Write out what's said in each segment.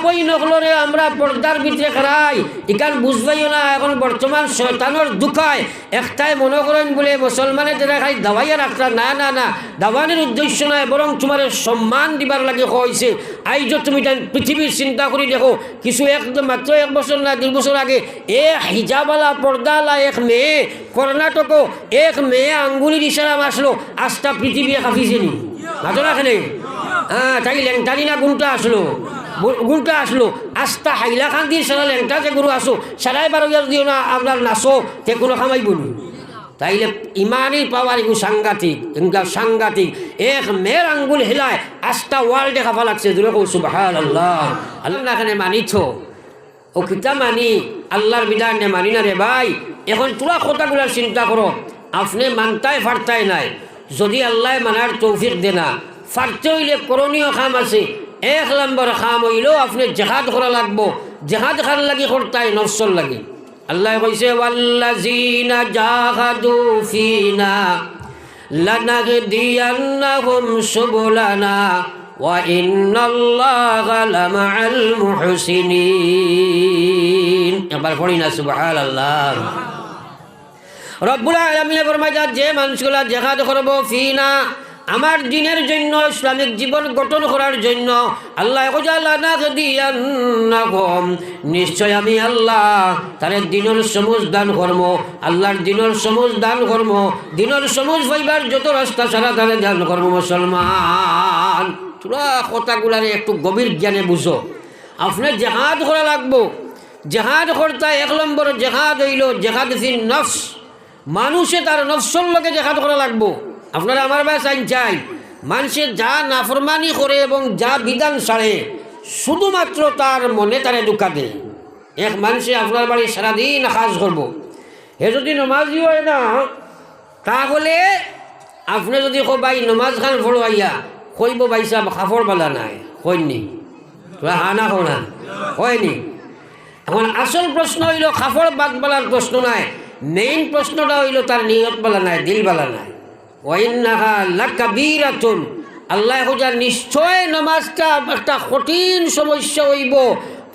কই নকলরে আমরা পর্দার ভিতরে খারাই ইকান বুঝবাইও না। এখন বর্তমান শয়তানোর দুঃখায় একটাই মনে করেন বলে মুসলমানের যারা খাই দাওয়াইয়া রাখতা, না না না, দাওয়ানের উদ্দেশ্য নয়, বরং তোমার সম্মান দিবার লাগে হয়েছে। আইজ তুমি পৃথিবীর চিন্তা করি দেখো, কিছু মাত্র 1 বছর না 2 বছর আগে হিজাবালা পর্দালা এক মেয়ে কর্ণাটকও এক মেয়ে আঙ্গুলির ইশারা আসলো, আস্থা পৃথিবী কাঁপিছেনি মাত্র রাখেন। হ্যাঁ, তাই ল্যাংটানি না গুণটা আসলো আস্থা হাইলাকান্দির সারা ল্যাংটা যে গুরু আসো সারাই 12 দিও না আপনার নাচো তে কোনো খামাই বলি। তাইলে ইমানই পাওয়ার এগুলো সাংঘাতিক, সাংঘাতিক। এক মেয়ের আঙ্গুল হেলায় আস্থা ওয়ার্ল্ডে খাফা লাগছে। দূরে কৌ সুবহানাল্লাহ। আল্লাহ না এখানে মানিছ ও কিতা মানি আল্লাহর বিধান নে মানি না রে ভাই। এখন তোরা কথাগুলার চিন্তা করো, আপনি মানতাই ফারতাই নাই, যদি আল্লাহ মানার তৌফিক দে না, ফারতে হইলে করণীয় কাম আছে। 1 নম্বর কাম হইল আপনি জেহাদ করা লাগবো। জেহাদ খার লাগি করতাই নফসর লাগি। আল্লাহ কইছে ওয়াল্লাযীনা জাহাদু ফিনা লানাহদিয়ান্নাহুম সুবুলানা ওয়া ইন্নাল্লাহা লামাআল মুহসিনিন। এবার পড়ি না সুবহানাল্লাহ। রব্বুল আলামিন ফরমায় যে মানুষগুলা জিহাদ করব ফিনা আমার দিনের জন্য, ইসলামিক জীবন গঠন করার জন্য, আল্লাহ নিশ্চয় আমি আল্লাহ তাদের দিনের সমুজ দান কর্ম, আল্লাহর দিনের সমুজ দান কর্ম, দিনের সমুজ পাইবার যত রাস্তা সারা তাদের দান কর্ম। মুসলমান তোরা কথাগুলারে একটু গভীর জ্ঞানে বুঝো। আপনার জেহাদ করা লাগবো। জেহাদ করতে 1 নম্বর জেহাদ হইল জেহাদ ফিন নফস। মানুষে তার নফসর লগে জেহাদ করা লাগবো। আপনারা আমার ভাই চাই মানুষের যা নাফরমানি করে এবং যা বিধান ছাড়ে শুধুমাত্র তার মনে তারে দুঃখা দেয়। এক মানুষে আপনার বাড়ি সারাদিন কাজ করবো, হে যদি নমাজি হয় না, তাহলে আপনি যদি ভাই নমাজ খান ফড়াইয়া কইব ভাই সাহেব কাপড় বালা নাই, হয়নি তোরা হানা খোনা হয়নি। এখন আসল প্রশ্ন হইল কাপড় বাদ বালার প্রশ্ন নাই, মেইন প্রশ্নটা হইল তার নিয়ত বালা নাই, দিল বালা নাই। ওয়াইন্নাহা লাকাবীরাতুন, আল্লাহ খোঁজা নিশ্চয় নমাজটা একটা কঠিন সমস্যা হইব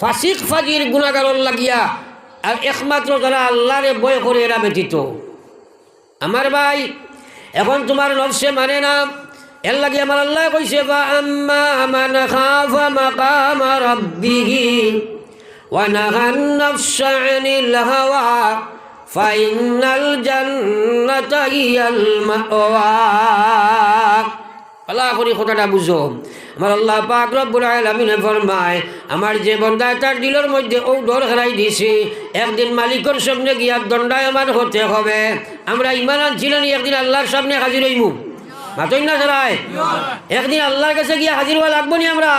ফাসিক ফাজির গুনাহগারর লাগিয়া, আর একমাত্র যারা আল্লাহরে ভয় করে এরা ব্যতীত। আমার ভাই এখন তোমার নফসে মানে না, এর লাগি আমার আল্লাহ কইছে আম্মা মান খাফা মাকামা রাব্বিহি ওয়া নাহান নাফসা আনিল হাওয়া ফাইনাল জান্নাতা হিয়াল মাওয়া। আল্লাহ করি কথাটা বুঝো। আমার আল্লাহ পাক রব্বুল আলামিন ফরমায় আমার যে বান্দা তার দিলের মধ্যে ও ডর হারাই দিছে, একদিন মালিকের সামনে গিয়া দণ্ডায়মান হতে হবে। আমরা ইমান আনছিলাম একদিন আল্লাহর সামনে হাজির হইমু, মাতই না সরাই একদিন আল্লাহর কাছে গিয়া হাজির হওয়া লাগবো নি আমরা?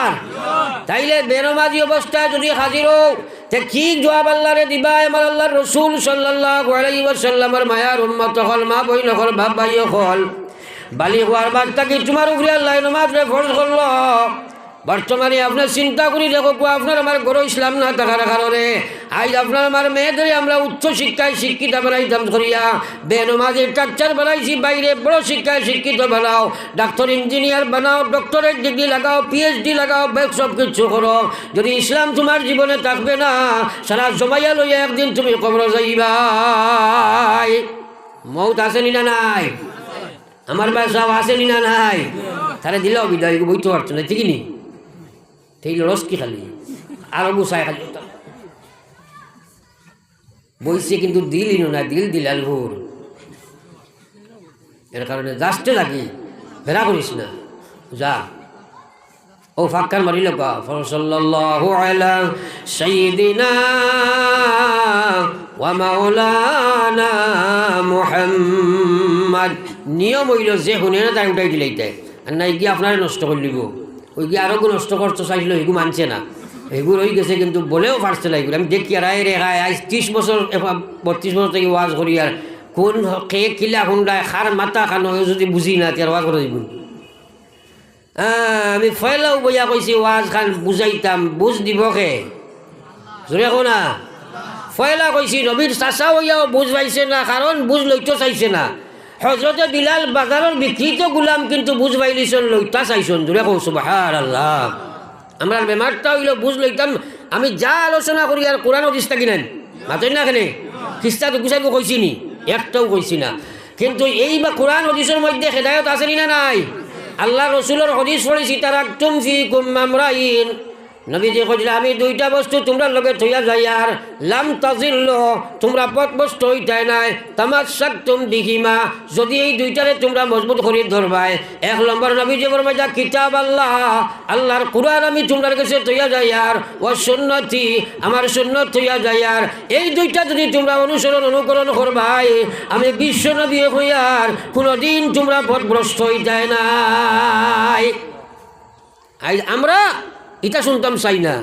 তাইলে বেনমাজি অবস্থায় যদি হাজির হও তে কি জবাব আল্লাহরে দিবা? আমার আল্লাহর রসুল সাল্লাল্লাহু আলাইহি ওয়াসাল্লামের মায়ার উম্মত হল, মা বইন হল, বাপ ভাই হল, বালিগ হওয়ার বাদ থাকি তোমার উপরে আল্লাহ নামাজে ফরজ করল। বর্তমানে আপনার চিন্তা করি দেখো আপনার আমার গরো ইসলাম না থাকার কারণে আজ আপনার আমার মেয়েদের আমরা উচ্চ শিক্ষায় শিক্ষিত বানাইতাম করিয়া বেনমাজের টাকচার বানাইছি, বাইরে বড় শিক্ষায় শিক্ষিত বানাও, ডাক্তার ইঞ্জিনিয়ার বানাও, ডক্টরেট ডিগ্রি লাগাও, পিএইচডি লাগাও, সব কিছু করো। যদি ইসলাম তোমার জীবনে থাকবে না, সারা জমাইয়া লইয়া একদিন তুমি কবর যাইবাই। মৌত আসেনি না নাই? আমার বাসা আসেনি না নাই? তারা দিলেও বিদায় বইতে পারতো না, ঠিকই নি ঠিক রস কি খালি আরো গুছায় খালি বইছে, কিন্তু দিলই না, দিল দিলাল ভোর। এর কারণে যাসতে লাগি ভেড়া করিস না, যা ও ফাক্কার মারিল সাল্লাল্লাহু আলা সাইয়্যিদিনা ওয়া মাওলানা মুহাম্মদ। নিয়ম হইল যে শুনে না তাই উঠাই দিলাইতে, আর নাই গিয়ে আপনারা নষ্ট করে লিব। ওই গিয়ে আরো নষ্ট করতে চাইছিল, এগু মানছে না, এগুলো হয়ে গেছে কিন্তু বলেও পারছে না। এগুলো আমি দেখি আর রে খায় আজ 30 বছর 32 বছর থেকে ওয়াজ করি, আর কোন কে কিলা হুন্ডায় খার মাথা খানো যদি বুঝি না তার ওয়াজ করে দিব। আমি ফয়লাও বইয়া কইছি ওয়াজ খান বুঝাইতাম, বুঝ দিব কে জোরে কো না? ফয়লা কইছি নবীর চাচা হইয়াও বুঝ পাইছে না, কারণ বুঝ লইতে চাইছে না। হজরতে বিলাল বাজারের বিকৃত গুলাম কিন্তু বুঝ পাইলিছন লইতা চাইছন, জোরে কো সুবহানাল্লাহ। আমরা বেমারটা হইল বুঝ লইতাম আমি যা আলোচনা করি আর কোরআন হাদিস থাকি নেন মাতই না কেনে খিস্তা তো গুছাইব কইছি নি একটাও কইছি না কিন্তু এই বা কোরআন হাদিসের মধ্যে হেদায়ত আছে না নাই আল্লাহ রসুলের হদিস পড়েছি তারা তুম ফিকুম মামরাইন নবীজি কইছিল আমি দুইটা বস্তু তোমরা লগে থইয়া যাই আর লাম তাজিল্লু তোমরা পথভ্রষ্ট হইতাই নাই তামাশাকতুম বিহিমা যদি এই দুইটারে তোমরা মজবুত করে ধরবাই এক নম্বর নবীজি ফরমাইয়া কিতাব আল্লাহ আল্লাহর কুরআন আমি তোমাদের কাছে থইয়া যাই আর ও সুন্নতি আমার সুন্নত থইয়া যাই আর এই দুইটা যদি তোমরা অনুকরণ করবাই আমি বিশ্ব নবী হইয়ার কোনোদিন তোমরা পথভ্রষ্ট হইতাই নাই আমরা এটা শুনতাম চাই না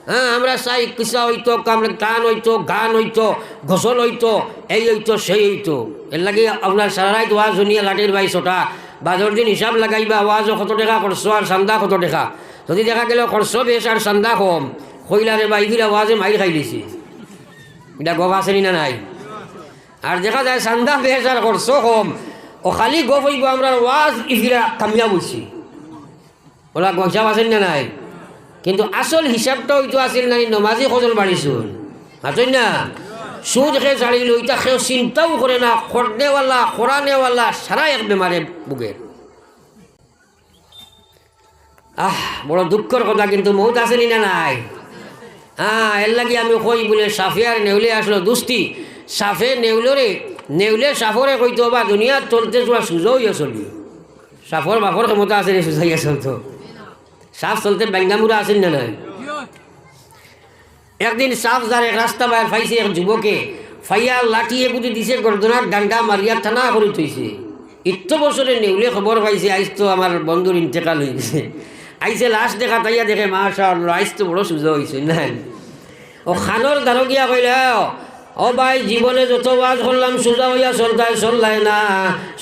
হ্যাঁ আমরা চাই কিসা হইতো টান হইতো গান হইতো গজল হইতো এই হইতো সেই হইতো এর লাগে আপনার সারা রাত ওয়াজ শুনিয়া লাঠির বাইশটা বাজর দিন হিসাব লাগাইবা ওয়াজও কত টাকা করছো আর চান্দা কত টাকা যদি দেখা গেল খরচ বেশ আর চান্দা কম কইলারে বাইফিরা ওয়াজে মাইর খাই দিছি এটা গপ আছে না নাই আর দেখা যায় চান্দা বেশ আর খরচ কম ও খালি গপ হইব আমরা ওয়াজ ইফিরা কামিয়া বলছি ওরা গসাব আছেন না নাই কিন্তু আসল হিসাবটা হইতো আসিল না নমাজি কজন বাড়িছুন হাতই না সুদ খেয়ে ছাড়িল ওইটা কেউ চিন্তাও করে না খরনেওয়ালা খোরানেওয়ালা সারা এক বেমারে বুকে বড় দুঃখের কথা কিন্তু মৌত আসেনি না নাই এর লাগে আমি কই বলে সাফে আর নেউলে আসলো দুস্তি সাফে নেউলে সাফরে কইতো বা দুনিয়ার চলতে চলা সুযোগ হইয়া চলি সাফর বাফর ক্ষমতা আছে রে সুজাইয়া চলতো সাফ চলতে ব্যাঙ্গামুরা আছেন না নাই একদিন সাফ যার এক রাস্তা বাইর ফাইছে এক যুবকে ফাইয়া লাঠিয়ে বুঝি দিছে গর্দনার ডান্ডা মারিয়া টানা করে থইছে ইত্য বছরে নেউলে খবর পাইছে আইস তো আমার বন্ধুর ইন্তেকাল হয়ে গেছে আইসে লাশ দেখা তাইয়া দেখে মাশাআল্লাহ আইস তো বড় সুযোগ হয়েছে নাই ও খানোর দ্বারো গিয়া কইলে ও ভাই জীবনে যত বাজ করলাম সোজা হইয়া চললাই না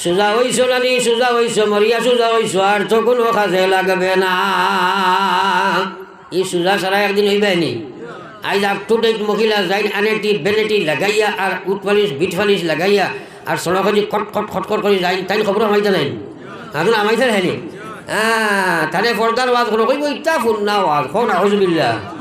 সোজা হইছ নানি সোজা হইছ মরিয়া সোজা হইছ আর তো কোনো কাজে লাগবে না এই সোজা ছাড়া একদিন হইবাইনি আইজ আপ টু ডেট মহিলা যাই আনেটি বেনেটি লাগাইয়া আর উটফালিশ বিটফালিশ লাগাইয়া আর সড়কজি খটখট করে যাই তাই খবর আমাইতে নাই এখন আমাইতে হয়নি তাহলে পর্দার ওয়াজ কোনো কইব ইটা ফুল না ওয়াজ কোন আউযুবিল্লাহ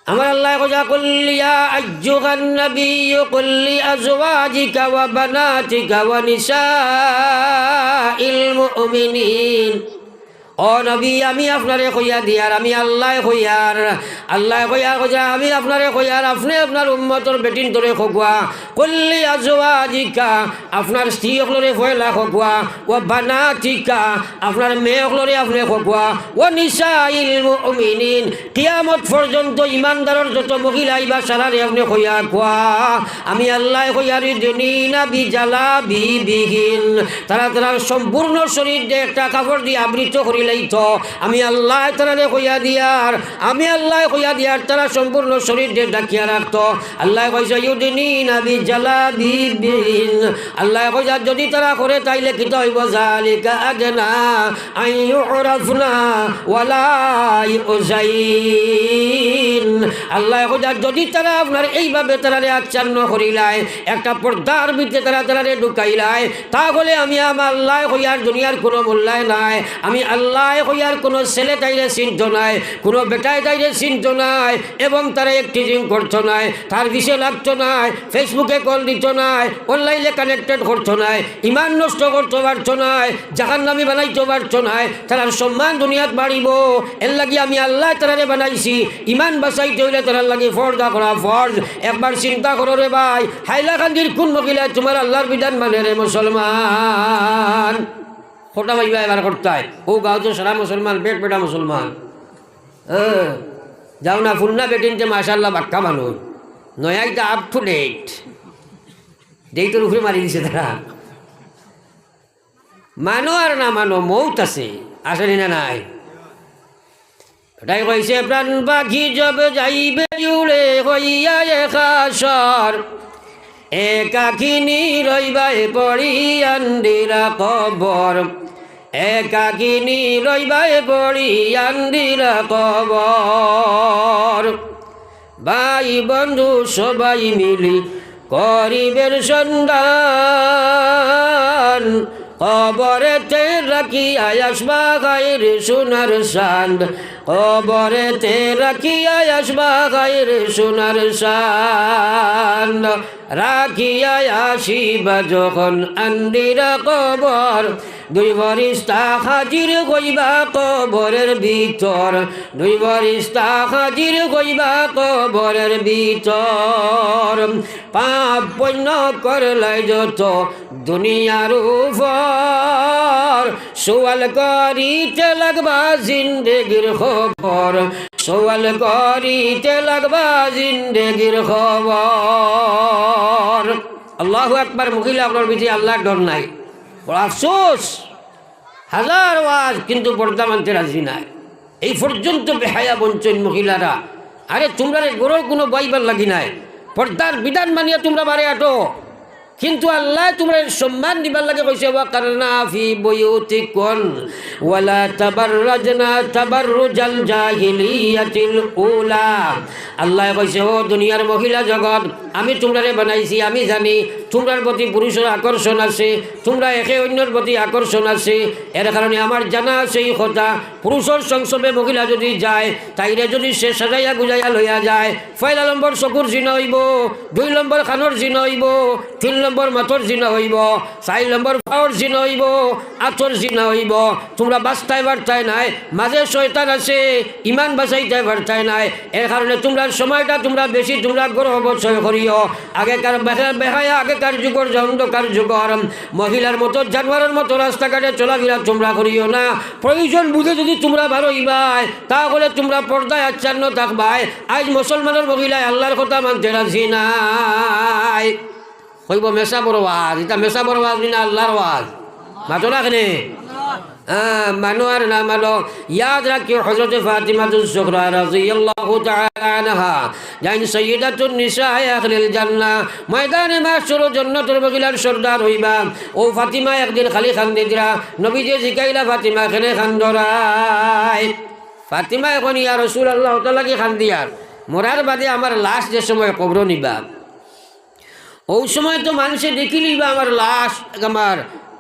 আমার আল্লাহ কইয়া কুল্লিয়া আইয়ুহান নাবিয়্যু কুল্লি আজওয়াজিকা ওয়া বানাতিকা ওয়া নিসাইল মুমিনিন ও নবী আমি আপনারে কইয়া দিয়ার আমি আল্লাহ কইয়ার কইয়া আমি আপনারে কইয়ার আপনি আপনার উম্মতর বেটিন ধরে খোয়া কুল্লি আজওয়াজিকা আপনার স্ত্রী হলরে ফয়লা খোয়া ও বানাতিকা আপনার মেয়ে হলরে আপনি খোয়া ও নিসাইল মুমিনিন কিয়ামত পর্যন্ত ইমানদারের যত মহিলা আইবা সারারে আপনি কইয়া খোয়া আমি আল্লাহ কইয়ার দুনিনা বিজালাবি বিহীন তারা সম্পূর্ণ শরীর দিয়ে একটা কাপড় দিয়ে আবৃত করি আমি আল্লাহ তারা কইয়া দিয়ার তারা সম্পূর্ণ শরীর ডাকিয়া রাখতো আল্লাহ কইছে ইউদিনিনা বিজালাবিবিন আল্লাহ কইয়া যদি তারা করে তাইলে কি হইব জালিকা আদনা আইয়ুরাফনা ওয়ালা ইউজাইন আল্লাহ কইয়া যদি তারা আপনার এইভাবে তারারে আচ্ছন্ন করিলাই একটা পর্দার ভিতরে তারারে ঢুকাইলাই তাহলে আমি আমার আল্লাহ কইয়ার দুনিয়ার কোনো মূল্যায় নাই আমি আল্লাহ কইয়ার কোনো ছেলে তাইরে চিন্ত নাই কোনো বেটায় তাইরে চিন্ত নাই এবং তারা একটিজিং করতো নাই তার বিষয় লাগতো নাই ফেসবুকে কল দিত নাই অনলাইনে কানেক্টেড করতো নাই ইমান নষ্ট করতে পারতো নাই জাহান্নামী বানাইতে পারতো নাই তার সম্মান দুনিয়াত বাড়িব এর লাগি আমি আল্লাহ তারারে বানাইছি ইমান বাঁচাইতে হইলে তার লাগি ফর্দা করা ফর্জ একবার চিন্তা করো রে ভাই হাইলাকান্দির কোন মহিলা তোমার আল্লাহর বিধান মানে রে মুসলমান খোটা ভাইবা এবার করতে হয় ও গাঁও তো সারা মুসলমান বেটা মুসলমান যাও না ফুলনা বেটিনতে মাশাআল্লাহ বাক্কা মানুষ নয়াইটা আপ টু ডেটের উপরে মারি দিছে তারা মানো আর না মানো মৌত আছে আসেনি না নাই এটাই কইছে প্রাণ পাখি জব যাইবে উড়ে হইয়া একাশর একাকিনী রইবাই পড়ি আন্দিরা কবর একাকিনী রইবাই পড়ি আন্দিরা কবর ভাই বন্ধু সবাই মিলি করিবের সন্ধান কবরেতে রাখিয়া আসবা গায়ের সোনার চাঁদ, কবরেতে রাখিয়া আসবা গায়ের সোনার চাঁদ, রাখিয়া আসিবা যখন আন্দিরা কবর, দুই ফেরেশতা হাজির হইবা কবরের ভিতর, দুই ফেরেশতা হাজির হইবা কবরের ভিতর। পাপ পুণ্য করলাই যত দুনিয়ার উপর, সওয়াল করিতে লাগবা জিন্দেগির খবর, সওয়াল করিতে লাগবা জিন্দেগির খবর। আল্লাহু আকবার। মহিলাগুলোর ভিতরে আল্লাহর ডর নাই, বড় আফসোস। হাজার ওয়াজ কিন্তু পর্দা মানতে রাজি নাই। এই পর্যন্ত বেহায়া বঞ্চন মহিলারা। আরে তোমরা গরো কোনো বাইবার লাগি নাই, পর্দার বিধান মানিয়া তোমরা বারে আটো, কিন্তু আল্লাহ তোমরা সম্মান দিবার লাগে কইছে ওয়াকারনা ফি বুয়ুতিকুন ওয়ালা তাবাররাজনা তাবাররুজাল জাহিলিয়াতিল উলা। আল্লাহ কইছে ও দুনিয়ার মহিলা জগৎ, আমি তোমরারে বানাইছি, আমি জানি তোমরার প্রতি পুরুষের আকর্ষণ আছে, তোমরা একে অন্যের প্রতি আকর্ষণ আছে। এর কারণে আমার জানা আছে এই কথা, পুরুষের সংসবে মহিলা যদি যায়, তাইরে যদি সে সাজাইয়া গুজাইয়া লইয়া যায়, পয়লা নম্বর চকুর জিনা হইব, 2 নম্বর খানোর জিনা হইব, 3 নম্বর মাথর জিনা হইব, 4 নম্বর পাওয়ার জিনা হইব, আতর জিনা হইব। তোমরা বাঁচতায় বার্তায় নাই, মাঝে শয়তান আছে, ইমান বাঁচাইতে বার্তায় নাই। এর কারণে তোমরা সময়টা তোমরা বেশি তোমরা গর্ব বছর করিও। আগেকার বেহায়া আগেকার যুগর অন্ধকার যুগর মহিলার মতো জানোয়ারের মতো রাস্তাঘাটে চলাফেরা তোমরা করিও না। প্রয়োজন বুঝে যদি তোমরা ভালো হইবাই, তাহলে তোমরা পর্দায় আচ্ছন্ন থাকবাই। আজ মুসলমানের মহিলায় আল্লাহর কথা মানতে রাজি নাই। কইব মেসা বড় ওয়াজ, এটা মেসা বড় ওয়াজ না আল্লাহর ওয়াজ। মাতো না কেনে মানো আর না মানো। ইয়াদ রাখিও হযরত ফাতিমা যুজরা রাদিয়াল্লাহু তাআলা আনহা জাইন সাইয়্যিদাতুন নিসা আহলিল জান্নাহ, ময়দানে মাশর জান্নাতের মহিলার সরদার হইবা। ও ফাতিমা একদিন খালি খান্দে দিরা, নবীজি জিকাইলা ফাতিমা কেনে খান্দরাই? ফাতিমা এখন ইয়া রাসূলুল্লাহ তাআলা কি খান্দিয়ার? মরার বাদে আমার লাশ যে সময় কবর নিবা, ওই সময় তো মানুষে দেখিলেই বা আমার লাশ,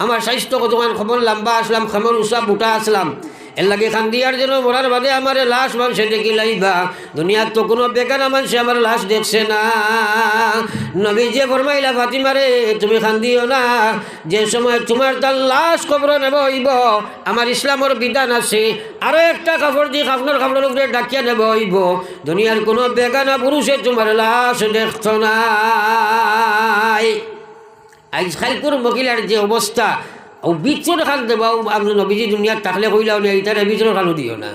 আমার স্বাস্থ্য কতক্ষণ খবর লম্বা আসলাম, খবর উষা বুটা আসলাম, এর লাগে খান্দিয়ার যেন মরার বাদে আমার লাশ মানুষে দেখি লাইবা। দুনিয়ার তো কোনো বেকার মানুষে আমার লাশ দেখছে না। নবী যে ফরমাইলা ফাতিমারে তুমি খান্দিও না, যে সময় তোমার তার লাশ কবর নেব হইব, আমার ইসলামের বিধান আছে, আরও একটা কাপড় দিয়ে কাপড়ের উপরে ডাকিয়া নেব হইব। দুনিয়ার কোনো বেগানা পুরুষে তোমার লাশ দেখত না। আজকালকার মহিলার যে অবস্থা, ও বিচর খান দেবা, আপনার নবীজি দুনিয়ার থাকলে কইলাও না এইটার বিচর খানো দিও না,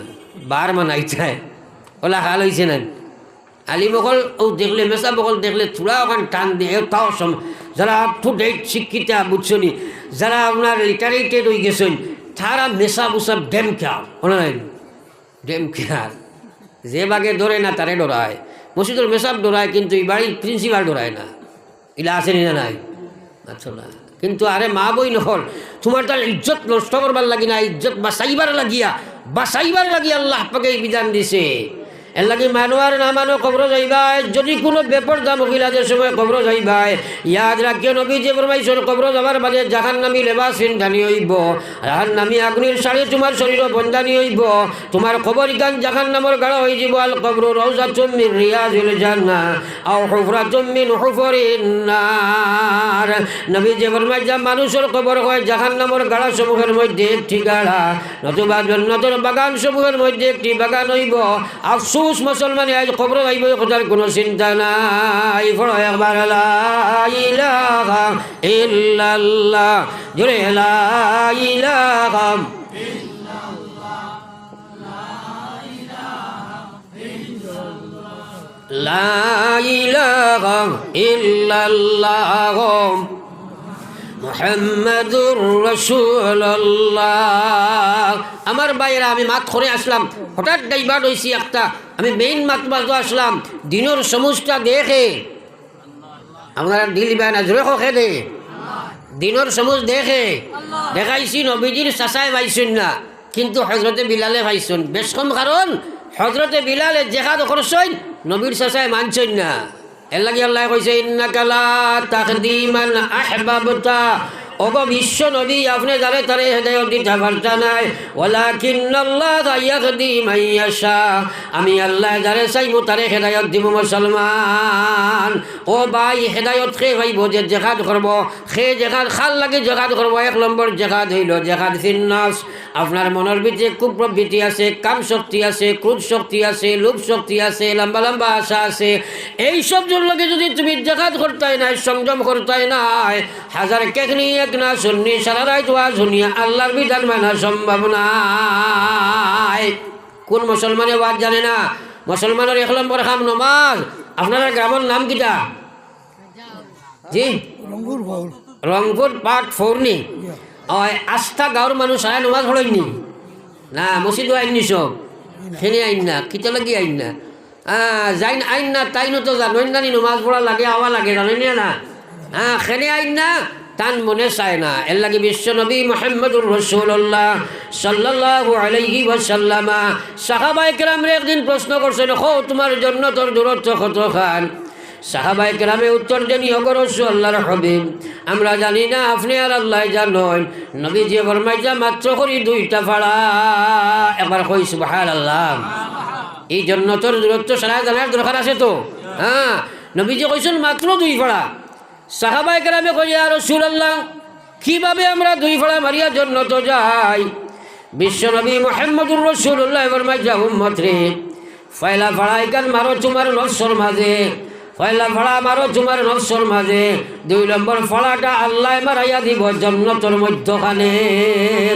বার মানাইছায় ওলা হাল হয়েছে না। আলি বকল ও দেখলে মেসা বকল দেখলে থোড়া ওখান টান দিয়ে তাও যারা আপ টু ডেট শিক্ষিতা বুঝছনি, যারা আপনার লিটারেটেড হয়ে গেছেন, তারা মেসা বুসাব ডেম খেয়াল ওনা নাই, ডেম খেয়াল যে বাগে ধরে না তারে ডরায়। মসজিদের মেসাব ডরায়, কিন্তু এই বাড়ির প্রিন্সিপাল ডরায় না। ইলা আসেনি না নাই? আচ্ছা না, কিন্তু আরে মা বই নহল, তোমার তার ইজ্জত নষ্ট করবার লাগি না, ইজ্জত বাঁচাইবার লাগিয়া আল্লাহ পাকে এই বিধান দিছে। এর লাগে মানো আর না মানো কবর যাইবাই। যদি কোনো বেপরদা মহিলাদের সময় কবর যাইবাই, ইয়াদ রাখিও নবী যে ফরমাইছেন কবর যাবার বাদে জাহান্নামী লেবাস পিন্ধানি হইব, জাহান্নামী আগুনের শাড়ি তোমার শরীর বন্ধানি হইব, তোমার কবর গান জাহান্নামের গাড়া হয়ে যাব। আল কবর রাউযাতুম মিন রিয়াজিল জান্নাহ আও হুফরাতুম মিন হুফরিন নার। নবী যে ফরমাইছেন মানুষের কবর হয় জাহান্নামের গাড়া সমূহের মধ্যে একটি গাড়া, নতুবা জান্নাতের বাগান সমূহের মধ্যে একটি বাগান হইব। আফসোস মুসলমান আজ কবর যাইব, কথার কোনো চিন্তা নাই। পড়ো একবার লা ইলাহা ইল্লাল্লাহ, জোরে লা ইলাহা লা ইলাহা ইল্লাল্লাহ মুহাম্মাদুর রাসূলুল্লাহ। আমার বাইরা আমি মাত করে আসলাম, হঠাৎ ডাইভার্ট হয়েছি একটা, আমি মেইন মাত বাজতে আসলাম। দিনের সমুজটা দেখে আপনারা দিল বানা জোরে খে দে, দিনের সমুজ দেখে দেখাইছি নবীজির চাচাই পাইছেন না, কিন্তু হজরতে বিলালে পাইছেন। বেশ কম কারণ হজরতে বিলালে জেহাদ করছেন, নবীর চাচাই মানছেন না। এর লাগে আল্লাহ কইছে ইন্নাকা লা তাকদি মান আহবাবতা ওগো বিশ্ব নবী আপনি যারে তারে হেদায়েত দিতে পারতা নাই, ওয়ালাকিন্নাল্লাহা ইয়াহদি মান ইয়াশা, আমি আল্লাহ যারে চাইবো তারে হেদায়েত দিব মুসলমান। ও ভাই হেদায়েত খে ভাইব যে জেহাদ করব, খে জেহাদ খাল লাগে জেহাদ করব। এক নম্বর জেহাদ হইল জেহাদ ফিন্নাস। আপনার মনের ভিতরে খুব প্রবৃত্তি আছে, কাম শক্তি আছে, ক্রোধ শক্তি আছে, লোভ শক্তি আছে, লম্বা লম্বা আশা আছে, এইসব জন্যকে যদি তুমি জেহাদ করতাই নাই, সংযম করতাই নাই, হাজার কেখনি এক না শুননি সারা রাত ওয়াজ শুনিয়া আল্লাহর বিধান মানা সম্ভব নাই। কোন মুসলমানে ওয়াজ জানে না? মুসলমানের এক নম্বর কাম নমাজ। আপনারা গ্রামের নাম কিটা? জি রংপুর পাট ফৌরনি। আস্থা গাঁৱৰ মানুষ সারা নমাজ পড়েননি না? মসজিদও আইননি সব সেনে আইন না, কিতা লাগি আইন না, যাইন আইন না, তাই তো জানোই না নমাজ পড়া লাগে আওয়া লাগে জানেন না? সেনে আইন না, তান মনে চায় না। এর লাগে বিশ্ব নবী মুহাম্মদুর রাসূলুল্লাহ সাল্লাল্লাহু আলাইহি ওয়াসাল্লাম সাহাবায়ে কেরামরে একদিন প্রশ্ন করছেন, হো তোমার জন্য তোর দূরত্ব কত খান? সাহাবায়ে কেরামে উত্তর দেন, ওগো রাসূল আল্লাহর হাবিব, আমরা জানি না, আপনি আর আল্লাহ জানেন। নবীজি ফরমাইয়া মাত্র করি 2টা ফাড়া। একবার কই সুবহানাল্লাহ। এই জন্য তোর দূরত্ব সারা জানার দরকার আছে তো। নবীজি কইছেন মাত্র 2 ফাড়া। সাহাবায়ে কেরামে কই, ইয়া রাসূলুল্লাহ, কিভাবে আমরা 2 ফাড়া মারিয়া জন্য তো যাই? বিশ্ব নবী মুহাম্মদুর রাসূলুল্লাহ ফরমাইয়া, উম্মত রে, পয়লা ফাড়া ইকান মারো তোমার নফসের মাঝে, পয়লা ফাড়া মারো তোমার নফসের মাঝে, 2 নম্বর ফাড়াটা আল্লাহ মারাইয়া দিব জান্নাতের মধ্যখানে।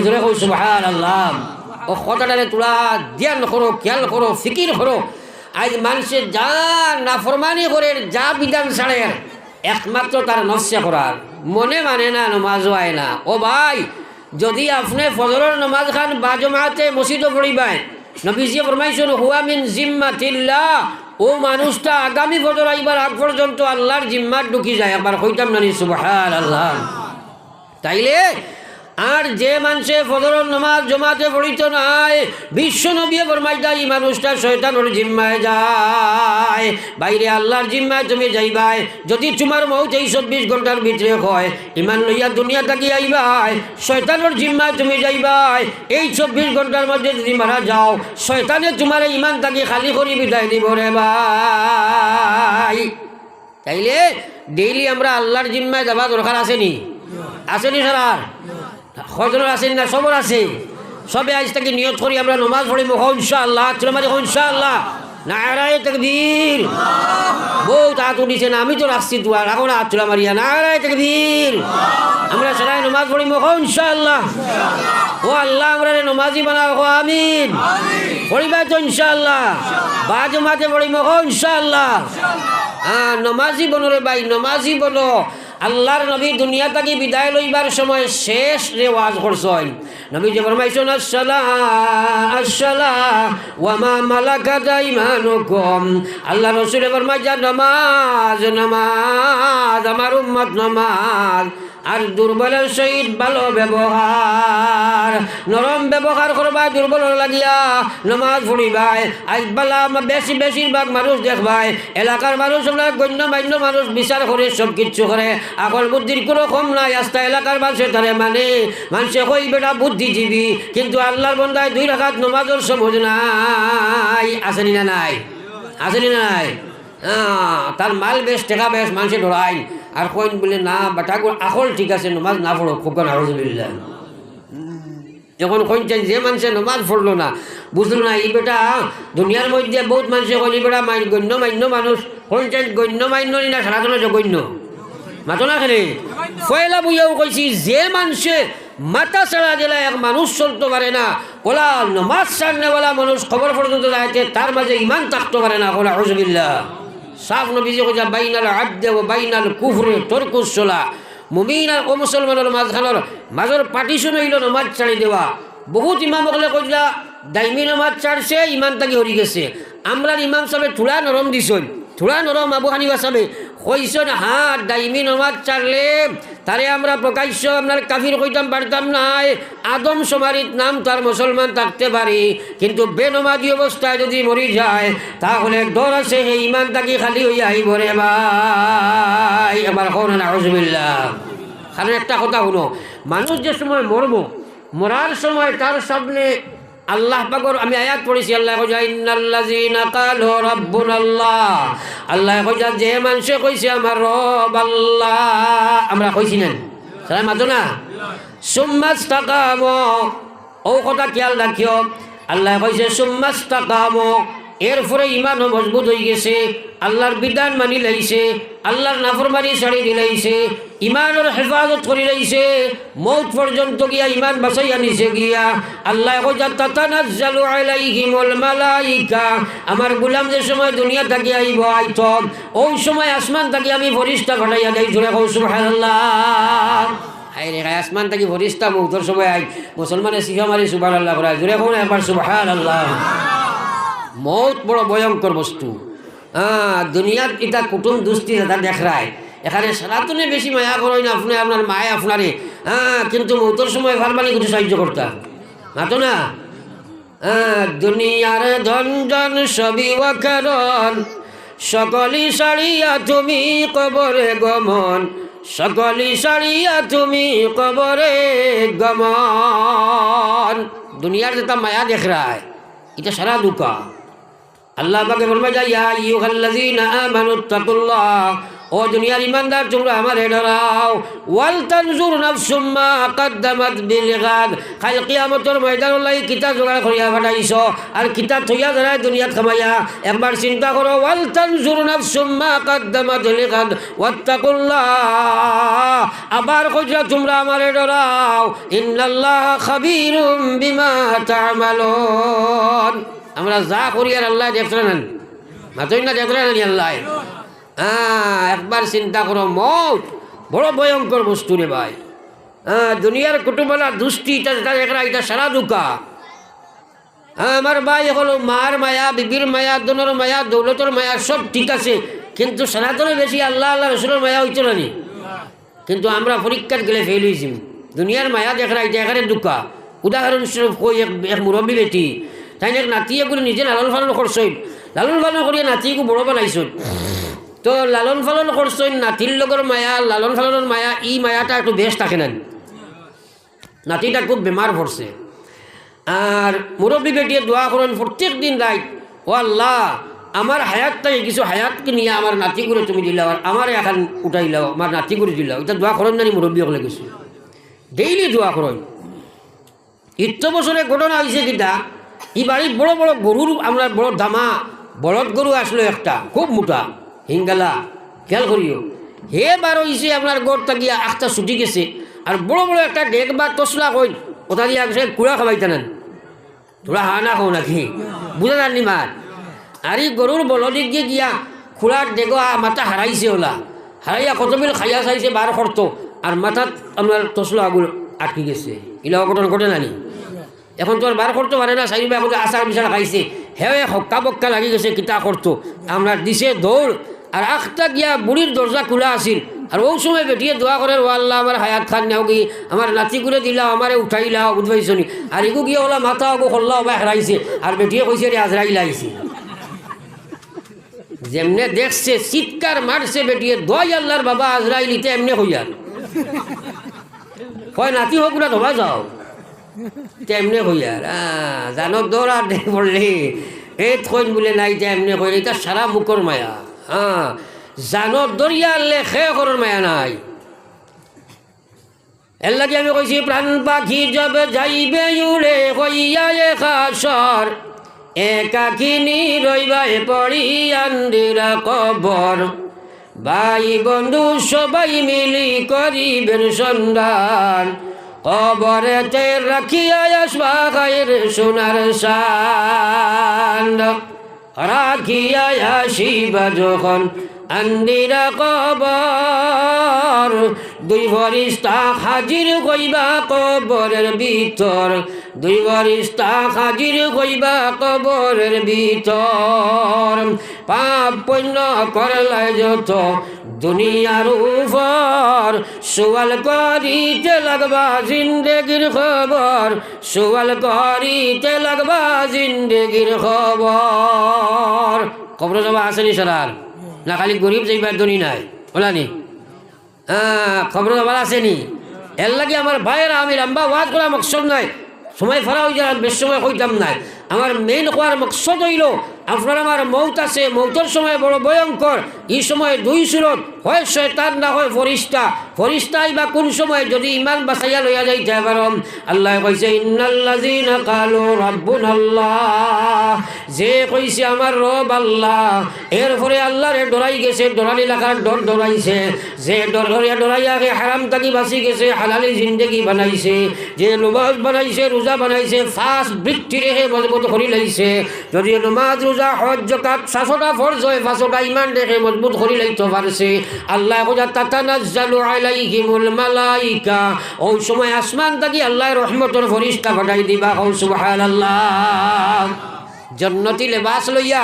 জোরে কই সুবহানাল্লাহ। ও কথাটারে তোরা ধ্যান করো, খেয়াল করো, ফিকির করো। আজ মানুষের যা নাফরমানি করে, যা বিধান ছাড়ে, একমাত্র তার নস্যা করার মনে মানে না, নমাজ হয় না। ও ভাই, যদি আপনি ফজরের নমাজ খান বাজমাতে মসজিদে পড়িবেন, নবীজি ফরমাইছেন হুয়া মিন জিম্মাতিল্লাহ, ও মানুষটা আগামী ফজর আইবার আগ পর্যন্ত আল্লাহর জিম্মাত ঢুকি যায়। একবার কইতাম না সুবহানাল্লাহ। তাইলে আর যে মানুষে ফজরের নামাজ জমাতে পড়িত নাই, বিশ্ব নবী ফরমাইতা এই মানুষটা শয়তানের জিম্মায় যায়। বাইরে আল্লাহর জিম্মায় তুমি যাইবাই। যদি তোমার মৌত এই 24 ঘন্টার ভিতরে হয়, ইমান লইয়া দুনিয়া থাকি আইবাই, শয়তানের জিম্মায় তুমি যাইবাই। এই 24 ঘন্টার মধ্যে যদি মারা যাও, শয়তানে তোমার ইমান থাকি খালি করে বিদায় দিব রে ভাই। তাইলে ডেইলি আমরা আল্লাহর জিম্মায় যাবা দরকার আসেনি? আসেনি সারার? খজর আছে না? সবর আছে। সবে আজ থেকে নিয়ত করি আমরা নমাজ পড়িব ইনশাআল্লাহ। চলমারি ইনশাআল্লাহ। নারায়ে তাকবীর। বহুত হাত উঠিছে না, আমি তো রাখছি তো আর এখন হাত তোলা মারিয়া। নারায়ে তাকবীর। আমরা সবাই নমাজ পড়িব ইনশাআল্লাহ। ও আল্লাহ আমরা নমাজি বানাও, আমিন। পড়িবা তো ইনশাআল্লাহ। বাজমাতে পড়িব ইনশাআল্লাহ। নমাজি বনো রে ভাই, নমাজি বনো। আল্লাহর নবী দুনিয়া থেকে বিদায় লইবার সময় শেষ রেওয়াজ করছেন। নবী যে ফরমাইছেন, আসসালাহ আসসালাহ ওয়া মা মালাকাত আইমানুকুম। আল্লাহ রাসূল ফরমাইছেন, নামাজ নামাজ, আমার উম্মত নামাজ। আর দুর্বলের সহিত ভালো ব্যবহার, নরম ব্যবহার করবা, দুর্বল লাগিয়া নমাজ পড়িবাই। আজ বেলা বেশিরভাগ মানুষ দেখবাই, এলাকার মানুষ আমরা গণ্যমান্য মানুষ বিচার করে সব কিছু করে, আকল বুদ্ধির কোনো কম নাই। আস্তা এলাকার মানুষের তারে মানুষে কই বেটা বুদ্ধিজীবী, কিন্তু আল্লাহর বন্দায় 2 রাকাত নমাজের সবুজ নাই। আসেনি না নাই? আসেনি না নাই? তার মাল বেশ, টাকা বেশ, মানুষে ধরাই আর কইন বলে না বেটা আকল ঠিক আছে, নমাজ না পড়ো, খুব নাউজুবিল্লাহ। যখন কইছেন যে মানুষে নমাজ পড়লো না, বুঝলো না, এই বেটা দুনিয়ার মধ্যে বহুত মানুষে কইনি বেটা গণ্যমান্য মানুষ, কইছেন গণ্যমান্য না সারাজনে জগন্য মাতো না খেলে ফয়লা বুঝাও কইছি, যে মানুষে মাথা ছাড়া দিলে এক মানুষ চলতে পারে না, ওলা নমাজ ছাড়নেওয়ালা মানুষ খবর পর্যন্ত যাইতে তার মাঝে ইমান থাকতে পারে না। ওলা নাউজুবিল্লাহ। সাফ নবীজি কইয়া বাইনাল আবদে ও বাইনাল কুফরে তরকুস সালাহ। মুমিন আর মুসলমানের মাঝের পার্টিশন হইল নমাজ ছাড়ি দেওয়া। বহুত ইমাম বলে কইলা দাইমি নমাজ ছাড়ছে, ইমান তাকে হরি গেছে। আমরা ইমাম সাহেব থোড়া নরম দিছন, থোড়া নরম। আবু হানিফা সাহেব কইছেন, হ্যাঁ দাইমি নমাজ ছাড়লে তারে আমরা প্রকাশ্য আপনার কাফির কইতাম পারতাম নাই, আদম সমারিত নাম তার মুসলমান থাকতে পারি, কিন্তু বেনমাজি অবস্থায় যদি মরি যায় তাহলে ডর আছে সেই ইমান তাকে খালি হইয়া আইব রে ভাই। এবার কোন নাউজুবিল্লাহ। কারণ একটা কথা শুনো, মানুষ যে সময় মরব, মরার সময় তার সামনে আল্লাহ পাকের আমি আয়াত পড়েছি, আল্লাহ কইয়া ইন্নাল্লাযীনা ক্বালু রাব্বুনাল্লাহ, আল্লাহ কইয়া যে মানুষে কইছে আমার রব আল্লাহ, আমরা কইছি না সবাই মাতো না, সুম্মাস্তাকামু, ও কথা খেয়াল রাখিও, আল্লাহ কইছে সুম্মাস্তাকামু, এরপরে ইমানও মজবুত হয়ে গেছে, আল্লাহর বিধান মানি লাইছে, আল্লাহর নাফরমানি ছাড়ি দিলাইছে, ইমানের হেফাজত করি লাইছে, মৌত পর্যন্ত গিয়া ইমান বাঁচাইয়া নিছে গিয়া আল্লাহ কইয়া তাতানাজ্জালু আলাইহিমুল মালাইকা, আমার গোলাম যে সময় দুনিয়া থাকি আইব আইত, ওই সময় আসমান থাকি আমি ফরিস্তা ঘটাইয়া দেই, জোরে কও সুবহানাল্লাহ। আই রে আসমান থাকি ফরিস্তা মৌতর সময় আই, মুসলমানে শিখা মারি সুবহানাল্লাহ করা, জোরে কও না একবার সুবহানাল্লাহ। মৌত বড় ভয়ঙ্কর বস্তু। দুনিয়ার এটা কুটুম দুস্তি এটা দেখায়, এখানে সারাতনে বেশি মায়া করেন না, আপনি আপনার মায় আপনারে, কিন্তু মৌতর সময় ফারমানি কিছু সাহায্য করতাম মাতো না। দুনিয়ার ধনজন সবই ওয়াকারণ, সকলি সারিয়া তুমি কবরে গমন, সকলি সারিয়া তুমি কবরে গমন। দুনিয়ার যেটা মায়া দেখ রায় এটা সারা দুকা। আল্লাহ পাকে ফরমায় ইয়া আইয়ুহাল্লাযীনা আমানুত্তাকুল্লাহ, ও দুনিয়ার ইমানদার তোমরা আমারে ডরাও, ওয়াল তানজুর নাফসুম মা কদ্দামাত বিলগাদ, কাল কিয়ামতের ময়দানে লাই কিতা জোগাড় করিয়া পাঠাইছো আর কিতা থইয়া দাঁড়ায় দুনিয়াত খামাইয়া, একবার চিন্তা করো। ওয়াল তানজুর নাফসুম মা কদ্দামাত লিগাদ ওয়াত্তাকুল্লাহ, আবার কইরা তোমরা আমারে ডরাও, ইন্নাল্লাহা খাবীরুম বিমা তা'মালুন। আমরা যা করি আর আল্লাহ দেখছেন, মাতই না দেখলেন আল্লাহ। একবার চিন্তা করো, মৌত বড় ভয়ঙ্কর বস্তু রে ভাই। দুনিয়ার কুটুমলা দুষ্টি এটা সারা দুকা। আমার ভাই হলো মার মায়া, বিবির মায়া, দনের মায়া, দৌলতর মায়া সব ঠিক আছে, কিন্তু সনাতনে বেশি আল্লাহ আল্লাহ রসুলের মায়া হইতো না নি। কিন্তু আমরা পরীক্ষার গেলে ফেল হয়েছি। দুনিয়ার মায়া দেখা এটা এখানে দুকা। উদাহরণস্বরূপ কই এক মুরব্বী বেটি, তাই এক নাতিয়ে করে নিজে লালন পালন করছই, লালন পালন করিয়া নাতিকে বড় বানাইছই। তো লালন পালন করছই, নাতির লগর মায়া, লালন পালনের মায়া, ই মায়াটা একটু বেশ থাকে না। নাতিটা খুব বেমার পড়ছে, আর মুরব্বী বেটিয়ে দোয়া করেন প্রত্যেক দিন রাইট, ও আল্লাহ আমার হায়াতটাই কিছু হায়াতকে নিয়ে আমার নাতি করে তুমি দিলাও, আর আমার এখন উঠাইলাও, আমার নাতি করে দিলাও। এটা দোয়া করেন জানি মুরব্বী হলে গেছে, ডেইলি দোয়া করেন। ইত্য বছরে ঘটনা হয়েছে কিটা, ই বাড়ির বড় বড় গরুর, আমরা বড় দামা বলদ গরু আসলো একটা খুব মোটা হিঙ্গালা, খেয়াল করিও। হে বার হয়েছে আপনার গড় তাকিয়া আখটা ছুটি গেছে, আর বড় বড় একটা ডেক বা তসলা কই ওটা দিয়ে আসে কুড়া খাবাইতে নেন, তোরা হা না খাও নাকি বুঝা জানি মার। আর এই গরুর বলদিক গিয়ে গিয়া খুড়ার ডেগো মাথা হারাইছে, ওলা হারাইয়া কত মিল খাইয়া চাইছে বার করত, আর মাথাত আপনার তসলা আগুন আটকে গেছে। এগুলো অঘটন ঘটে নানি, এখন তো আর বার করতে পারে না, সাইবা এখন আচার বিচার খাইছে, হেয়ে হক্কা বক্কা লাগি গেছে, কিতা করতো আমরা দিছে দৌড়, আর আখটা গিয়া বুড়ির দরজা খোলা আসিল। আর ওই সময় বেটিয়ে দোয়া করে, ও আল্লাহ আমার হায়াত খান নেও কি, আমার নাতি করে দিলাও, আমারে উঠাইলাও, বুঝবাইছনি। আর এগু গিয়ে ওলা মাথা ওগো খোল্লা বা হেরাইছে, আর বেটিয়ে কইছে রে আজরাইল আইছে। যেমনে দেখছে চিৎকার মারছে বেটিয়ে, দোয়াই আল্লাহর বাবা আজরাইল ইতে এমনে হইয়ার কয় নাতি হোক না ধোবা যাও, তেমনে হইয়ার জানক দৌড়া দেখ পড়লে এই থইন বলে নাই, তেমনে কইলে এটা সারা মুখর মায়া। জানত দরিয়ালে খে করার মায়া নাই। এর লাগে আমি কইছি প্রাণ পাখি যাবে যাইবে উড়ে হইয়া একাশর, একাকিনী রইবাই পড়ি আন্দিরা কবর, ভাই বন্ধু সবাই মিলি করিবেন সন্ধান, কবরেতে রাখিয়া আসবা খায়ের সোনার সান্ড, রাখিয়া আসিবা যখন আন্দিরা কবর, দুই ফরিস্তা হাজির কইবা কবরের ভিতর, দুই ফরিস্তা হাজির কইবা কবরের ভিতর, পাপ পুণ্য করলাই যত দুনিয়ার উপর, সওয়াল করিতে লাগবা জিন্দেগির খবর, সওয়াল করিতে লাগবা জিন্দেগির খবর। কবর যাবা আসেনি সারার না, খালি গরিব যাইবার দনি নাই ওলানি। খবর আবার আসেনি এর লাগে আমার ভাইয়েরা আমি লম্বা ওয়াজ করা মকসদ নাই সময় ফেরা হয়ে যায় বেশ সময় হইতাম নাই আমার মেইন হওয়ার মকসদ হইল আপনার আমার মৌত আছে মৌতের সময় বড় ভয়ঙ্কর এই সময় দুই সুরত হয় শয়তান না হয় ফরিস্তা ফরিস্তাই বা কোন সময় যদি ইমান বাঁচাইয়া লইয়া যাইতে পারম আল্লাহ কইছে ইন্নাল্লাযীনা ক্বালু রাব্বুনাল্লাহ যে কইছে আমার রব আল্লাহ এরপরে আল্লাহরে ডরাই গেছে ডরালি লাগার ডর ডরাইছে যে ডরাইয়া হারাম থাকি বাঁচি গেছে হালালি জিন্দেগি বানাইছে যে নমাজ বানাইছে রোজা বানাইছে ফাস্ট বৃত্তি রেখে মজবুত করি লাইছে যদি নমাজ রোজা হজ যাকাত 5টা ফরজ হয় 5টা ঈমান রেখে মজবুত করি লাইতে পারছে আল্লাহ কইয়া তাতানাজ্জালু আলাইহিমুল মালাইকা ওই সময় আসমান থেকে আল্লাহর রহমতের ফেরেশতা পাঠাই দিবা ও সুবহানাল্লাহ জান্নাতি লেবাস লইয়া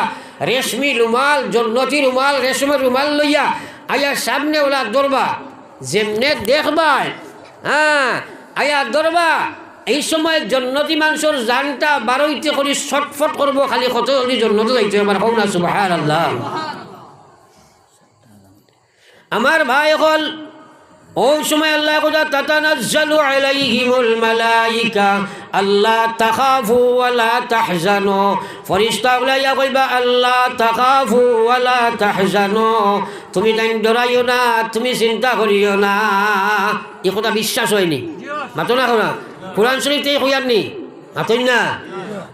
রেশমি রুমাল জান্নাতি রুমাল রেশমের রুমাল লইয়া আয়া সামনে ওলা দরবা যেমনে দেখবা আয়া দরবা এই সময় জন্নতি মানুষের জানটা বারোইতে করে ছটফট করবো খালি কত জলদি জন্নত যাইতে আমার হোক না সুবহানাল্লাহ আমার ভাই হল ওই সময় আল্লাহ কথা তাতানাজ্জালু আলাইহিমুল মালাইকা আল্লাহ তাখাফু ওয়ালা তাহজানু ফেরেশতা বলাইয়া কইবা আল্লাহ তাখাফু ওয়ালা তাহজানু তুমি তাই ডরাইও না তুমি চিন্তা করিও না এই কথা বিশ্বাস হয়নি মাতো না কোনা কোরআন শরীফে কইয়ারনি মাতই না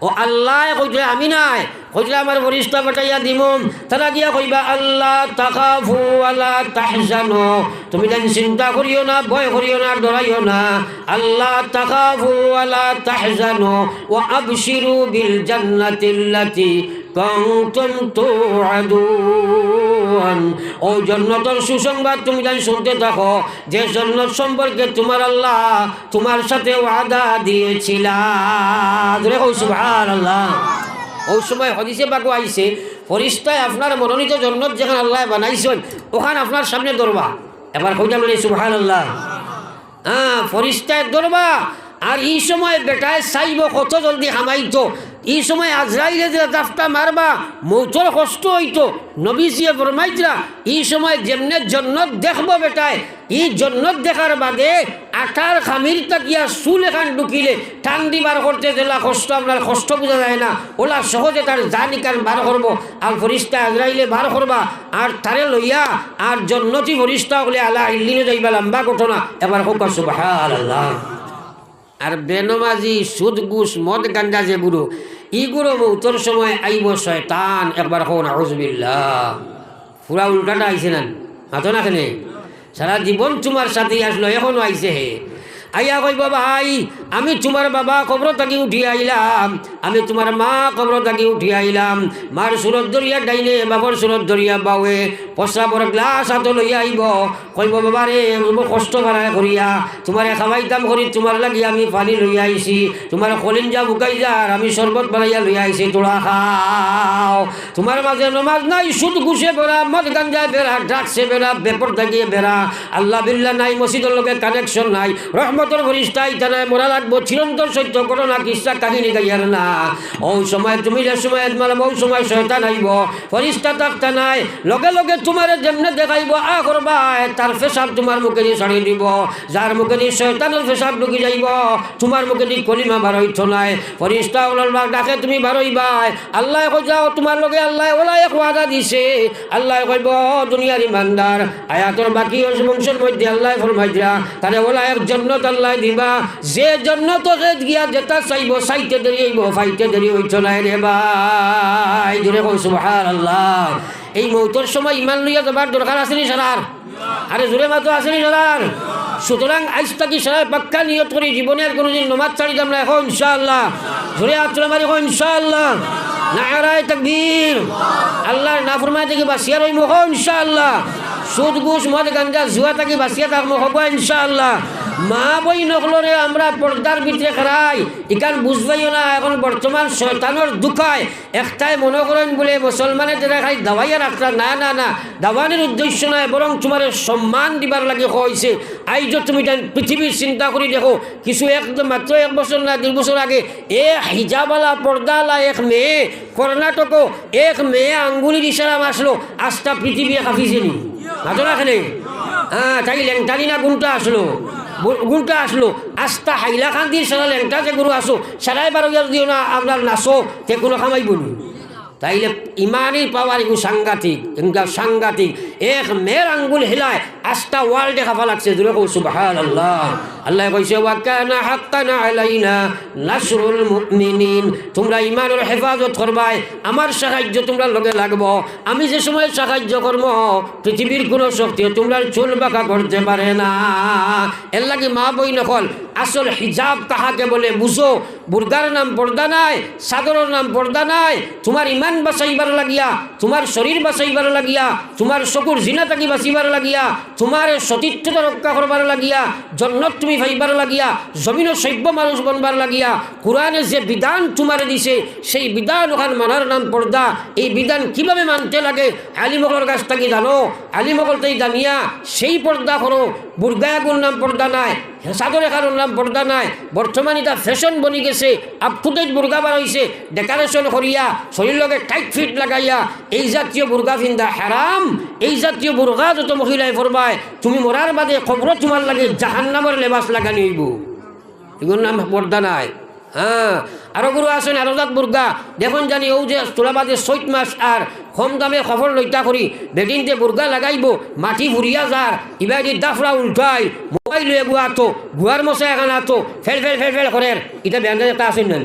ও আল্লাহ কইলে আমি নাই কইলে আমার ফেরেশতা পাঠাইয়া দিমুম তারা দিয়া কইবা আল্লাহ তাখাফু ওয়ালা তাহজানু তুমি তাই চিন্তা করিও না ভয় করিও না ডরাইও না আল্লাহ তাখাফু ওয়ালা তাহজানু ওয়া আবশিরু বিল জান্নাতিল্লাতি কুনতুম তুআদুন ও জান্নাতের সুসংবাদ তুমি জানি শুনতে থাকো যে জান্নাত সম্পর্কে তোমার আল্লাহ তোমার সাথে ওয়াদা দিয়েছিলেন জোরে কও সুবহানাল্লাহ ওই সময় হাদিসে পাকও আইছে ফেরেশতায় আপনার মনোনীত জান্নাত যেখানে আল্লাহ বানাইছেন ওখানে আপনার সামনে দরবা এবার কইতাম সুবহানাল্লাহ ফেরেশতায় দরবা আর এই সময় বেটায় চাইব কত জলদি হামাইতো এই সময় আজরাইলে যে জাফটা মারবা মৌতর কষ্ট হইতো নবীজিয়ে ফরমাইতরা এই সময় যেমনে জন্নত দেখবো বেটায় এই জন্নত দেখার বাদে আটার খামির তাকিয়া চুল এখান ঢুকিলে টান দিবার করতে যেলা কষ্ট আপনার কষ্ট বোঝা যায় না ওলা সহজে তার জানি কান বার করবো আর ফরিস্তা আজরাইলে বার করবা আর তারে লইয়া আর জন্নতি ফরিস্তা হলে আলা ইল্লিনে যাইবা লম্বা ঘটনা এবার হোক সুবহানাল্লাহ আর বেনমাজি সুদ ঘুষ মদ গাঞ্জা যে গুরু ইগুলো মৌতর সময় আইব শয়তান একবার হোক নাউজুবিল্লাহ পুরা উল্টাটা আইছে না মাতো না কেনে সারা জীবন তোমার সাথে আসলো এখনো আইছে হে আইয়া কইব ভাই আমি তোমার বাবা কবর থাকি উঠি আইলাম আমি তোমার মা কবর থাকি উঠি আইলাম মার সুরত দরিয়া ডাইনে বাবার সুরত দরিয়া বাউে প্রস্রাবর গ্লাস হাত লইয়া আইব কইব বাবা রে কষ্ট বাড়ায় করিয়া তোমারে খাওয়াইতাম করি তোমার লাগি আমি পানি লইয়া আইছি তোমার কলিঞ্জা বুকাই যার আমি শরবত বানাইয়া লইয়া আইছি তোরা খাও তোমার মাঝে নমাজ নাই সুদ ঘুষে বেড়া মদ গাঞ্জায় বেড়া ড্রাগসে বেড়া বেপর থাকিয়ে বেড়া আল্লাহ বিল্লাহ নাই মসজিদের লোকে কানেকশন নাই রহমতর ফেরেশতা ইতানায় মোরা লাগবো চিরন্তন সত্য ঘটনা কিসা কাহিনী গাইয়ার না ওই সময় তুমি যে সময় মারব ওই সময় শয়তান আইব ফেরেশতা থাকতা নাই লগে লগে তোমার যেমনে দেখাইব আ করবা তার পেশাব তোমার মুখে দিয়ে ছাড়িয়ে দিব যার মুখে দিয়ে শয়তানের পেশাব ঢুকি যাইব তোমার মুখে দিয়ে কলিমা বার হইতো নাই ফেরেশতা ওলার ডাকে তুমি বার হইবা আল্লাহ কই যাও তোমার লগে আল্লাহ ওলা এক ওয়াদা দিছে আল্লাহ কইব দুনিয়ার ইমানদার আয়াতর বাকি বংশের মধ্যে আল্লাহ ফরমাইরা তারে ওলা এক জান্নাত আল্লাহ দিবা যে জান্নাত গিয়া যেটা চাইব চাইতে দেরি হইব ফাইতে দেরি হইতো নাই রে ভাই জোরে কই সুবহানাল্লাহ এই মৌতর সময় ইমান লইয়া যাবার দরকার আছে নি সারার আরে জোরে মাতো আছে নি সারার সুতরাং আজ থাকি সারা পাক্কা নিয়ত করি জীবনের কোনোদিন নমাজ ছাড়িতাম না এখন ইনশাআল্লাহ জোরে আত্মা মারি এখন ইনশাআল্লাহ নারায়ে তাকবীর আল্লাহর নাফরমানি থেকে বাঁচিয়া রইব ইনশাআল্লাহ সুদ ঘুষ মদ গাঞ্জা জুয়া থাকি বাঁচিয়া থাকবো হব ইনশাআল্লাহ মা বই নকলরে আমরা পর্দার ভিতরে খারাই ইকান বুঝবাইও না এখন বর্তমান শয়তানের দুঃখায় একটাই মনে করেন বলে মুসলমানের যারা খাই দাওয়াইয়া রাখতা না না না দাওয়ানের উদ্দেশ্য নয় বরং তোমার সম্মান দিবার লাগে হয়েছে আইজ তুমি পৃথিবীর চিন্তা করি দেখো কিছু মাত্র 1 বছর না 2 বছর আগে হিজাবালা পর্দালা এক মেয়ে কর্ণাটকও এক মেয়ে আঙ্গুলির ইশারা আসলো আস্থা পৃথিবী কাঁপিছে নি মাত্র রাখেনি হ্যাঁ, তাই ল্যাংটানি না গুণটা আসলো, গুণটা আসলো। আস্তা হাইলাকান্দির সারা ল্যাংটা যে গরু আসো সারাই 12 দিও না আপনার নাচো তে কোনো খামাই বলুন। তাইলে ইমানের পাওয়ার এগুলো সাংঘাতিক, সাংঘাতিক। এক মেয়ের আঙ্গুল হিলায় আস্তা ওয়ার্ল্ডে খাফা লাগছে। দূরে কৌ সুবহানাল্লাহ। আল্লাহ কইছে ওয়া কানা হাক্কান আলাইনা নাসরুল মুমিনিন, তোমরা ইমানের হেফাজত করবাই, আমার সাহায্য তোমরা লগে লাগবো। আমি যে সময় সাহায্য করব পৃথিবীর কোনো শক্তি তোমরা চুল বাঁকা করতে পারে না। এর লাগে মা বই নকল আসল হিজাব কাহাকে বলে বুঝো। বুর্গার নাম পর্দা নাই, চাদরের নাম পর্দা নাই। তোমার ইমান বাঁচাইবার লাগিয়া, তোমার শরীর বাঁচাইবার লাগিয়া, তোমার চকুর জিনা তাকি বাঁচিবার লাগিয়া, তোমার সতীত্বতা রক্ষা করবার লাগিয়া, জন্নত তুমি ভাইবার লাগিয়া, জমিনও সভ্য মানুষ বনবার লাগিয়া কোরআনে যে বিধান তোমার দিছে সেই বিধান ওখান মানার নাম পর্দা। এই বিধান কিভাবে মানতে লাগে আলিমকলের কাছ থেকে জানো, আলিমকল তাই জানিয়া সেই পর্দা করো। বুর্গায়াগুর নাম পর্দা নাই, চাদরে কারোর নাম পর্দা নাই। বর্তমান এটা ফ্যাশন বনি গেছে, আপ টু ডেট বুর্গা বার হয়েছে, ডেকারেশন করিয়া শরীর লগে টাইট ফিট লাগাইয়া এই জাতীয় বুর্গা ফিন্দা হারাম। এই জাতীয় বুর্গা যত মহিলায় ফরমায় তুমি মরার বাদে খবর তোমার লাগে জাহান্নামের লেবাস লাগানি হইব, এগুলোর নাম পর্দা নাই। হ্যাঁ, আরো গুরু আছেন আরো জাত বুর্গা দেখুন জানি ও যে তোলাবাদে 6 মাস আর কম দামে খবর লইতা করি বেডিনতে বুর্গা লাগাইব মাটি ফুরিয়া যার ইবাদি দাফরা উল্টাই মোবাইল লয়ে গুয়া তো গুয়ার মশা এখন আতো ফেল ফেল ফেল ফেল করে। এটা ব্যান্ডেজ একটা আছেন না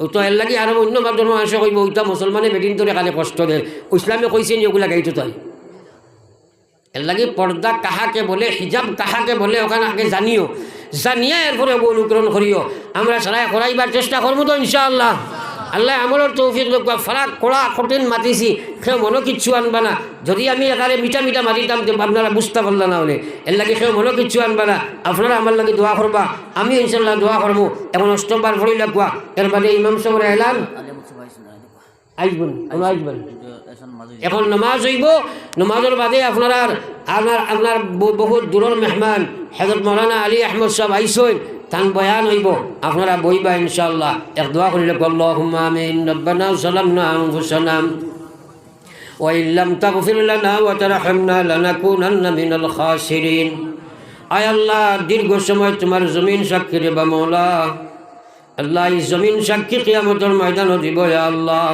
ও তো এর লাগে আরো অন্য ধর্ম মানুষ কইব ওইটা মুসলমানে বেডিন তোর এখানে কষ্ট দেয়, ইসলামে কইছেন এগুলা গাইতো তাই। এর লাগে পর্দা কাহাকে বলে, হিজাব কাহাকে বলে ওখানে আগে জানিও, জানিয়া এরপরে অনুকরণ করিও। আমরা সারাই করাইবার চেষ্টা করবো তো ইনশাআল্লাহ। আল্লাহ আমলের তৌফিক লোক ফারাক কড়া কঠিন মাতিছি কেউ মনে কিচ্ছু আনবা না। যদি আমি এখানে মিঠা মিঠা মাতিতাম আপনারা বুঝতে পারলাম না হলে এর লাগে কেউ মনে কিচ্ছু আনবা না। আপনারা আমার লাগে দোয়া করবা, আমি ইনশাল্লাহ দোয়া করবো। এখন অষ্টমবার ভরি লাগবা। এর বাদে ইমাম সাহেবের এলান আসবেন, আসবেন। এখন নমাজ হইব, নমাজের বাদে আপনারা আপনার বহুত দূরের মেহমান হযরত মাওলানা আলী আহমদ সাহেব আইসইন, তান বয়ান হইব, আপনারা বইবা ইনশাআল্লাহ। এক দোয়া করিলে আল্লাহুম্মা আমিন। রব্বানা যালামনা আনফুসানা ওয়া ইল্লাম তাগফির লানা ওয়া তারহামনা লানাকুনান্না মিনাল খাসিরিন। আয় আল্লাহ, দীর্ঘ সময় তোমার জমিন সাক্ষী রে বা মওলা আল্লাহ, এই জমিন সাক্ষী কিয়ামতের ময়দানও দিব। ইয়া আল্লাহ,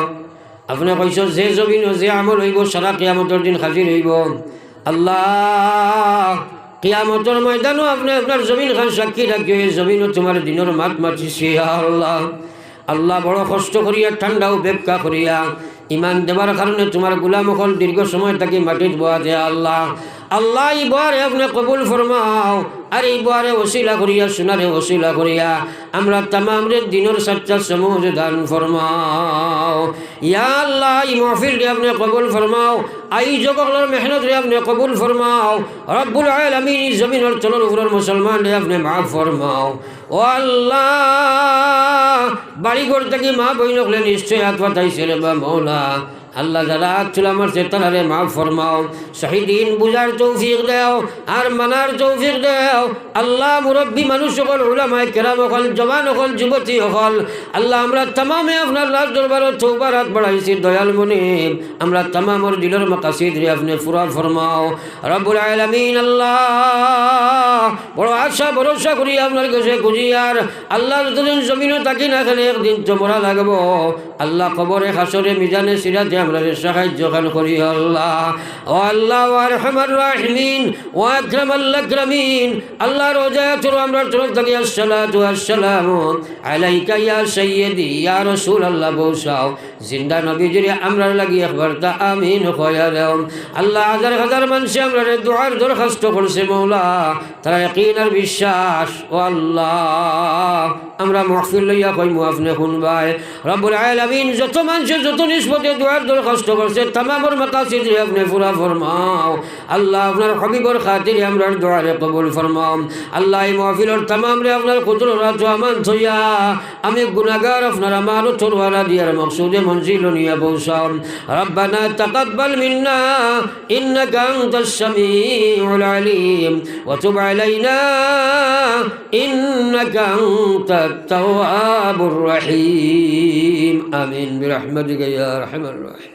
আপনি কইছো যে জমিন যে আমল হইব সারা কিয়ামতের দিন হাজির হইব। আল্লাহ, কিয়ামতের ময়দানও আপনি আপনার জমিন খান সাক্ষী রাখিও, এই জমিনও তোমার দিনের মাত মাতিছি। আল্লাহ আল্লাহ, বড় কষ্ট করিয়া ঠান্ডাও বেপকা করিয়া ইমান দেবার কারণে তোমার গোলাম হল দীর্ঘ সময় তাকে মাটির বোয়া দেয়। আল্লাহ আল্লাহ, এই বারে আপনি কবুল ফরমাও, আর এই বারে ওসিলা করিয়া সোনারে ওসিলা করিয়া আমরা তামামরে দিনের সচ্চা সমুজ দান ফরমাও। ইয়া আল্লাহ, এই মাহফিল রে আপনি কবুল ফরমাও, আই জগলের মেহনত রে আপনি কবুল ফরমাও। রব্বুল আলামিন, জমিনের তলের উপরের মুসলমান রে আপনি মাফ ফরমাও। ও আল্লাহ, বাড়িঘর থেকে মা বই নকলে নিশ্চয় হাত পাতাইছিল বা মৌলা আল্লাহ, যারা চুল আমার চেতনারে মাফ ফরমাও। শহীদিন বুঝার তৌফিক দেও আর মানার তৌফিক দেও। আল্লাহ, মুরব্বী মানুষ সকল, উলামায়ে কেরাম সকল, জওয়ান সকল, যুবতী সকল, আল্লাহ আমরা তামামে আপনার লাশ দরবারে তওবার হাত বাড়াইছি। দয়াল মুনিব, আমরা তামামর দিলের মাকাসিদ রে আপনি পুরা ফরমাও। রব্বুল আলামিন, আল্লাহ বড় আশা ভরসা করি আপনার কাছে খুঁজিয়ার আল্লাহ, যতদিন জমিনও থাকি না খেলে একদিন তো মরা লাগবো। আল্লাহ, কবরে হাসরে মিজানে সিরাতে আমরা সাহায্য খান করি। আল্লাহ ও আল্লাহ আরহামার রাহিমিন ও আকরামাল আকরামিন, আল্লাহ রোজায়াতুর আমরা তরফ থেকে আসসালাতু ওয়াসসালামু আলাইকা ইয়া সাইয়্যিদি ইয়া রাসূলুল্লাহ বৌসাও জিন্দা নবীজির আমরা লাগি একবার তা আমিন কয়ালাম। আল্লাহ, হাজার হাজার মানুষ আমরা দুআর দরখাস্ত করছে মওলা, তারা ইয়াকিন আর বিশ্বাস। ও আল্লাহ, আমরা মাহফিল লইয়া কইমু আপনি শুনবাই। রব্বুল আলামিন, যত মানুষের যত নিসবতে দুআর দরখাস্ত করছে তামামর মাকাসিদ রে আপনি পুরা ফরমাও। আল্লাহ, আপনার হাবিবর খাতিরে আমরা দোয়ারে কবুল ফরমাও। আল্লাহ, এই মাহফিলের তামাম রে আপনার কুদরত আমান থইয়া আমি গুনাহগার আপনার আমারও তরওয়ালা দিয়ার মকসুদে মঞ্জিল নিয়া পৌঁছাও। রব্বানা তাকাব্বাল মিন্না ইন্নাকা আনতাস সামিউল আলিম ওয়া তুব আলাইনা ইন্নাকা আনতাত তাওয়াবুর রহিম। আমিন বিরহমাতিকা ইয়া আরহামার রাহিম।